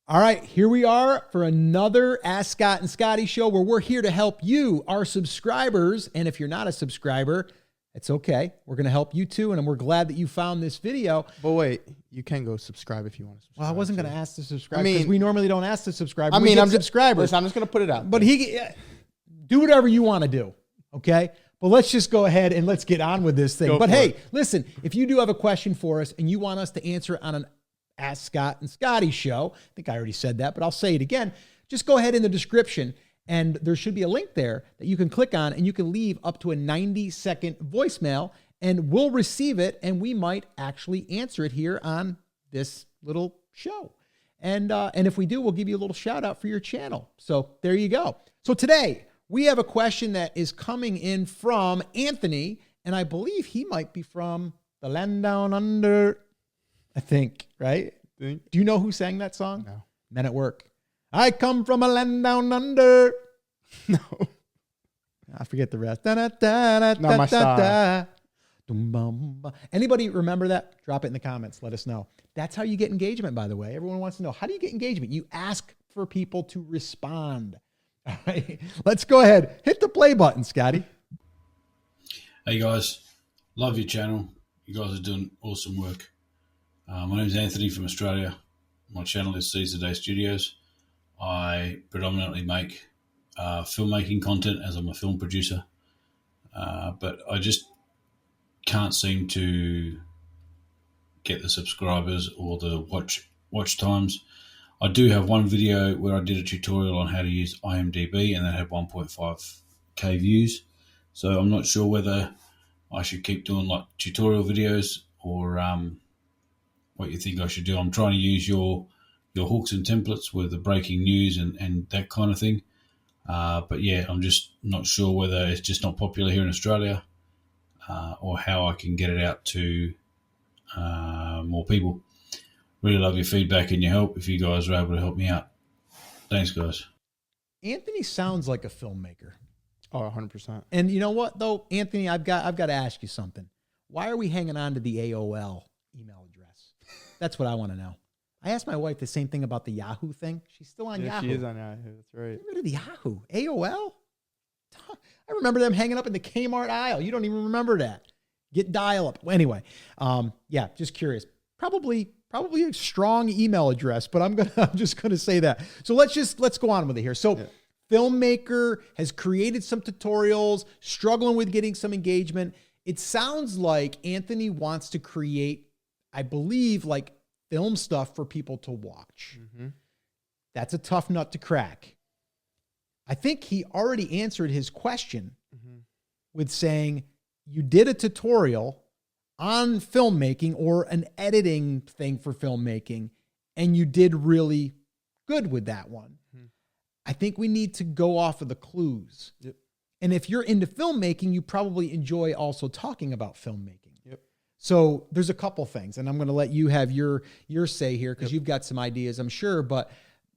All right, here we are for another Ask Scott and Scotty show where we're here to help you, our subscribers. And if you're not a subscriber, it's okay. We're going to help you too. And we're glad that you found this video. But wait, you can go subscribe if you want to subscribe. Well, I wasn't going to ask to subscribe because we normally don't ask to subscribe. I'm subscribers. Listen, I'm just going to put it out. But do whatever you want to do, okay? But let's just go ahead and let's get on with this thing. But hey, listen, if you do have a question for us and you want us to answer it on an Ask Scott and Scotty show, I think I already said that, but I'll say it again. Just go ahead in the description and there should be a link there that you can click on and you can leave up to a 90-second voicemail and we'll receive it and we might actually answer it here on this little show. And if we do, we'll give you a little shout out for your channel. So there you go. So today we have a question that is coming in from Anthony, and I believe he might be from the land down under, I think, right? Do you know who sang that song? No. Men at Work. I come from a land down under. No. I forget the rest. Not my style. Anybody remember that? Drop it in the comments. Let us know. That's how you get engagement, by the way. Everyone wants to know, how do you get engagement? You ask for people to respond. All right. Let's go ahead. Hit the play button, Scotty. Hey, guys. Love your channel. You guys are doing awesome work. My name is Anthony from Australia. My channel is Caesar Day Studios. I predominantly make filmmaking content as I'm a film producer, but I just can't seem to get the subscribers or the watch times. I do have one video where I did a tutorial on how to use IMDb and that had 1.5k views. So I'm not sure whether I should keep doing like tutorial videos or what you think I should do. I'm trying to use your hooks and templates with the breaking news and that kind of thing. But yeah, I'm just not sure whether it's just not popular here in Australia or how I can get it out to more people. Really love your feedback and your help if you guys are able to help me out. Thanks, guys. Anthony sounds like a filmmaker. Oh, 100%. And you know what, though, Anthony, I've got to ask you something. Why are we hanging on to the AOL email address? That's what I want to know. I asked my wife the same thing about the Yahoo thing. She's still on Yahoo. She is on Yahoo. That's right. Get rid of the Yahoo. AOL? I remember them hanging up in the Kmart aisle. You don't even remember that. Get dial-up. Well, anyway, yeah, just curious. Probably a strong email address, but I'm just gonna say that. So let's go on with it here. So, Filmmaker has created some tutorials, struggling with getting some engagement. It sounds like Anthony wants to create, I believe, like film stuff for people to watch. Mm-hmm. That's a tough nut to crack. I think he already answered his question with saying you did a tutorial on filmmaking or an editing thing for filmmaking, and you did really good with that one. I think we need to go off of the clues. Yep. And if you're into filmmaking, you probably enjoy also talking about filmmaking. Yep. So there's a couple things, and I'm going to let you have your say here because you've got some ideas, I'm sure. But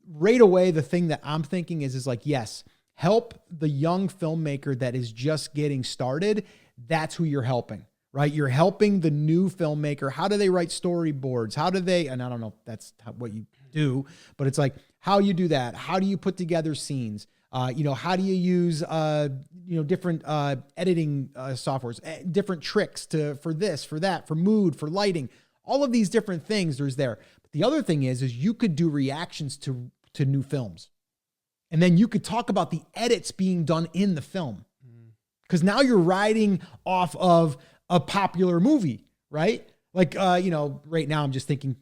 right away, the thing that I'm thinking is like, yes, help the young filmmaker that is just getting started. That's who you're helping, right? You're helping the new filmmaker. How do they write storyboards? How do they, and I don't know if that's what you do, but it's like, how you do that? How do you put together scenes? How do you use, different editing softwares, different tricks for this, for that, for mood, for lighting, all of these different things there's there. But the other thing is you could do reactions to new films. And then you could talk about the edits being done in the film. Because now you're riding off of a popular movie, right? Like, right now I'm just thinking,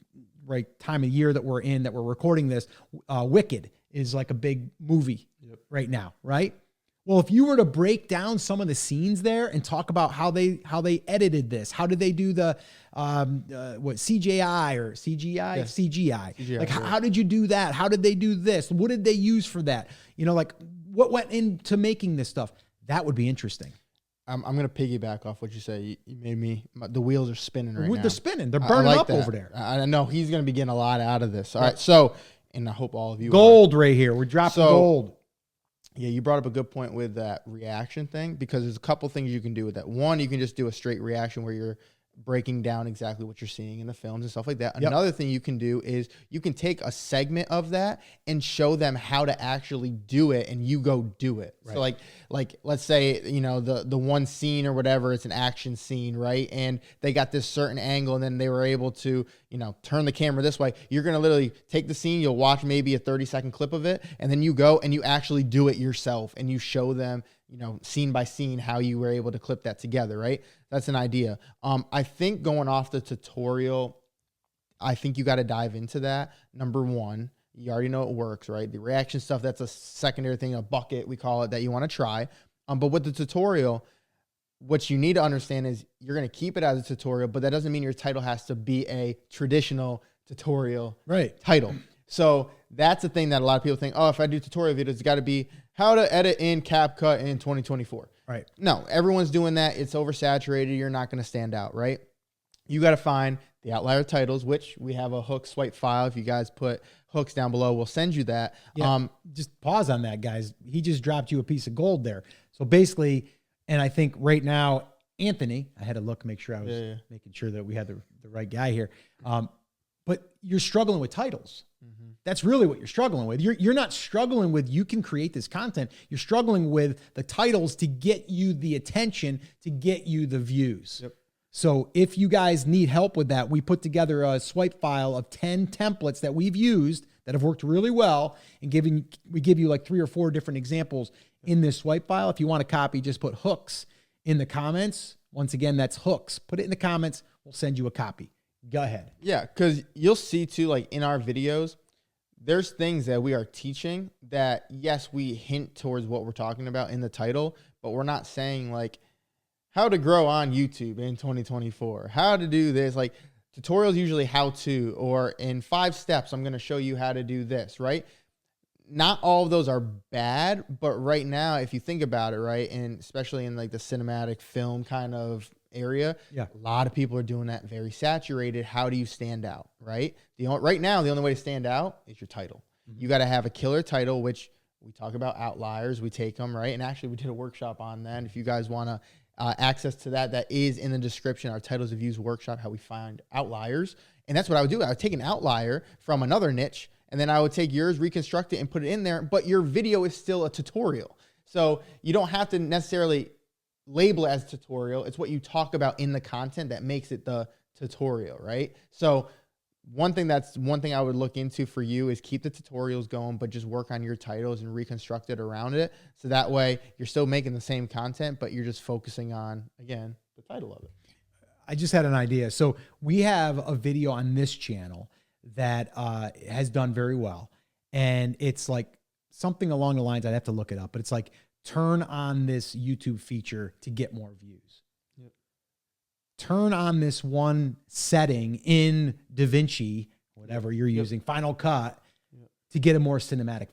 right time of year that we're in, that we're recording this, Wicked is like a big movie right now, right? Well, if you were to break down some of the scenes there and talk about how they edited this, how did they do the CGI or CGI? Yeah. CGI. Like, how did you do that? How did they do this? What did they use for that? Like what went into making this stuff? That would be interesting. I'm going to piggyback off what you say. You made the wheels are spinning right now. They're spinning. They're burning up over there. I know he's going to be getting a lot out of this. All right. So, and I hope all of you gold right here. We're dropping gold. Yeah, you brought up a good point with that reaction thing because there's a couple things you can do with that. One, you can just do a straight reaction where you're breaking down exactly what you're seeing in the films and stuff like that. Yep. Another thing you can do is you can take a segment of that and show them how to actually do it, and you go do it. Right. So like let's say, you know, the one scene or whatever, it's an action scene, right? And they got this certain angle, and then they were able to, you know, turn the camera this way. You're going to literally take the scene, you'll watch maybe a 30-second clip of it, and then you go and you actually do it yourself, and you show them, you know, scene by scene how you were able to clip that together, right? That's an idea. I think going off the tutorial, I think you got to dive into that. Number one, you already know it works, right? The reaction stuff, that's a secondary thing, a bucket, we call it, that you want to try. But with the tutorial, what you need to understand is you're going to keep it as a tutorial, but that doesn't mean your title has to be a traditional tutorial title. So that's the thing that a lot of people think, oh, if I do tutorial videos, it's got to be how to edit in CapCut in 2024. Right. No, everyone's doing that. It's oversaturated. You're not going to stand out, right? You got to find the outlier titles, which we have a hook swipe file. If you guys put hooks down below, we'll send you that. Yeah, just pause on that, guys. He just dropped you a piece of gold there. So basically, and I think right now, Anthony, I had to look, make sure I was making sure that we had the right guy here. But you're struggling with titles. Mm-hmm. That's really what you're struggling with. You're not struggling with, you can create this content. You're struggling with the titles to get you the attention, to get you the views. Yep. So if you guys need help with that, we put together a swipe file of 10 templates that we've used that have worked really well, and we give you like 3 or 4 different examples in this swipe file. If you want a copy, just put hooks in the comments. Once again, that's hooks. Put it in the comments. We'll send you a copy. Go ahead. Yeah, because you'll see too, like in our videos, there's things that we are teaching that, yes, we hint towards what we're talking about in the title, but we're not saying like how to grow on YouTube in 2024, how to do this. Like tutorials usually how to, or in 5 steps, I'm going to show you how to do this, right? Not all of those are bad, but right now, if you think about it, right, and especially in like the cinematic film kind of area, a lot of people are doing that, very saturated. How do you stand out, right? Right now, the only way to stand out is your title. Mm-hmm. You got to have a killer title, which we talk about outliers. We take them, right? And actually, we did a workshop on that. If you guys want to access to that, that is in the description, our titles of views workshop, how we find outliers. And that's what I would do. I would take an outlier from another niche, and then I would take yours, reconstruct it, and put it in there. But your video is still a tutorial. So you don't have to necessarily label it as a tutorial. It's what you talk about in the content that makes it the tutorial, right? So one thing I would look into for you is keep the tutorials going, but just work on your titles and reconstruct it around it. So that way you're still making the same content, but you're just focusing on, again, the title of it. I just had an idea. So we have a video on this channel that has done very well. And it's like something along the lines, I'd have to look it up, but it's like, turn on this YouTube feature to get more views. Yep. Turn on this one setting in DaVinci, whatever you're using, Final Cut, to get a more cinematic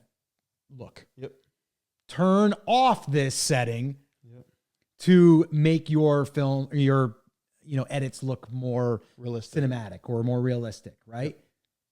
look. Yep. Turn off this setting to make your film, your edits look more realistic, cinematic, or more realistic, right? Yep.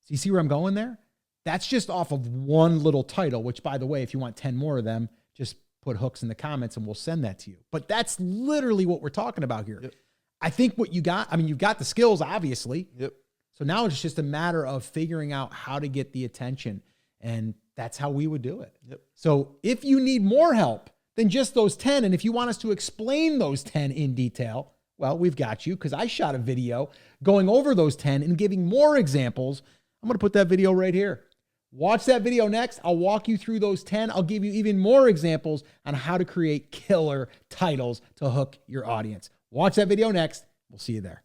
So you see where I'm going there? That's just off of one little title, which, by the way, if you want 10 more of them, just put hooks in the comments and we'll send that to you. But that's literally what we're talking about here. Yep. I think what you got, I mean, you've got the skills, obviously. Yep. So now it's just a matter of figuring out how to get the attention. And that's how we would do it. Yep. So if you need more help than just those 10, and if you want us to explain those 10 in detail, well, we've got you, because I shot a video going over those 10 and giving more examples. I'm going to put that video right here. Watch that video next. I'll walk you through those 10. I'll give you even more examples on how to create killer titles to hook your audience. Watch that video next. We'll see you there.